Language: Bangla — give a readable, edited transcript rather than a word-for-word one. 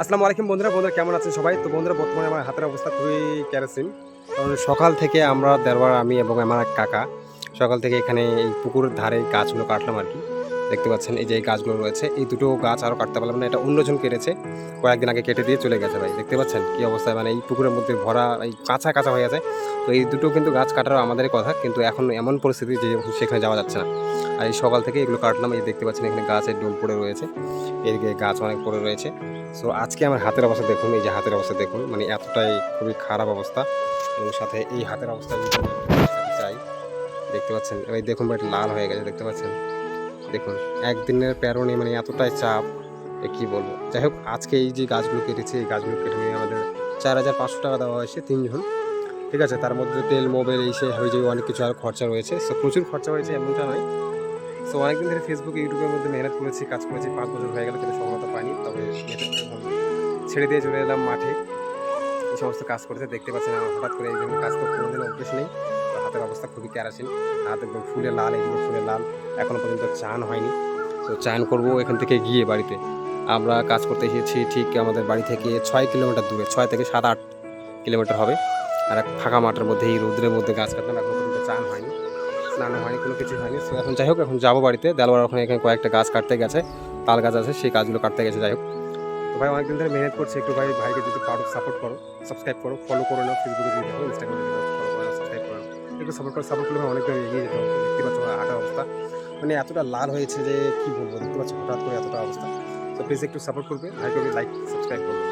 আসসালামু আলাইকুম বন্ধুরা কেমন আছেন সবাই? তো বন্ধুরা বর্তমানে আমার হাতের অবস্থা খুবই কেরোসিন। কারণ সকাল থেকে আমরা দেড়বার আমি এবং আমার এক কাকা সকাল থেকে এখানে এই পুকুরের ধারে গাছগুলো কাটলাম আরকি। দেখতে পাচ্ছেন এই যে এই গাছগুলো রয়েছে, এই দুটো গাছ আরও কাটতে পারলাম না। এটা অন্যজন কেটেছে। কয়েকদিন আগে কেটে দিয়ে চলে গেছে ভাই। দেখতে পাচ্ছেন কি অবস্থা? মানে এই পুকুরের মধ্যে ভরা এই কাঁচা হয়ে আছে। তো এই দুটো কিন্তু গাছ কাটারও আমাদেরই কথা। কিন্তু এখন এমন পরিস্থিতি যে সেখানে যাওয়া যাচ্ছে না। আর এই সকাল থেকে এগুলো কাটলাম। এই দেখতে পাচ্ছেন এখানে গাছের ডোল পড়ে রয়েছে। এদিকে গাছ অনেক পড়ে রয়েছে। সো আজকে আমার হাতের অবস্থা দেখুন, এই যে হাতের অবস্থা দেখুন, মানে এতটাই খুবই খারাপ অবস্থা। এবং সাথে এই হাতের অবস্থা যদি আমি দেখাতে চাই, দেখতে পাচ্ছেন এই দেখুন ভাই লাল হয়ে গেছে, দেখতে পাচ্ছেন? দেখুন একদিনের প্যারণে মানে এতটাই চাপ, কি বলবো? যাই হোক আজকে এই যে গাছগুলো কেটেছি, এই গাছগুলো কেটে নিয়ে আমাদের ৪,৫০০ টাকা দেওয়া হয়েছে ৩ জন। ঠিক আছে? তার মধ্যে তেল, মোবিল এই সেই হাবিজাবি অনেক কিছু আরও খরচা রয়েছে। সো প্রচুর খরচা হয়েছে এমনটা নয়। সো অনেকদিন ধরে ফেসবুকে, ইউটিউবের মধ্যে মেহনত করেছি, কাজ করেছি, ৫ বছর হয়ে গেল কিন্তু সফলতা পাইনি। তবে এখন ছেড়ে দিয়ে চলে এলাম মাঠে এই সমস্ত কাজ করতে। দেখতে পাচ্ছেন আমার হঠাৎ করে এই ধরনের কাজ তো কোনোদিন অভ্যেস নেই। তো হাতের অবস্থা খুবই কেরাসিন, হাত একদম ফুলে লাল, এগুলো ফুলে লাল। এখনও পর্যন্ত চান হয়নি। তো চান করবো এখান থেকে গিয়ে বাড়িতে। আমরা কাজ করতে এসেছি ঠিক আমাদের বাড়ি থেকে ৬ কিলোমিটার দূরে, ৬ থেকে ৭-৮ কিলোমিটার হবে। আর এক ফাঁকা মাঠের মধ্যে এই রৌদ্রের মধ্যে গাছ কাটলাম, এখনও পর্যন্ত চান হয়নি, স্নানও হয়নি, কোনো কিছুই হয়নি। সো এখন যাই হোক, এখন যাবো বাড়িতে। দেলওয়ার ওখানে এখানে কয়েকটা গাছ কাটতে গেছে, তাল গাছ আছে, সেই গাছগুলো কাটতে গেছে। যাই হোক, তো ভাই অনেকদিন ধরে মেহনত করছি, একটু ভাইকে যদি পারো সাপোর্ট করো, সাবস্ক্রাইব করো, ফলো করে নাও, ফেসবুকে দিয়ে দেখো, ইনস্টাগ্রামে দিয়ে ফলো করে নাও, সাবস্ক্রাইব করে নাও। একটু সাপোর্ট করলে ভাই অনেকটা এগিয়ে যেতে হবে। দেখতে পাচ্ছ আমার হাঁটার অবস্থা মানে এতটা লাল হয়েছে যে কি বলবো, দেখতে পাচ্ছ হঠাৎ করে এতটা অবস্থা। তো প্লিজ একটু সাপোর্ট করবে, ভাইকে লাইক সাবস্ক্রাইব করবে।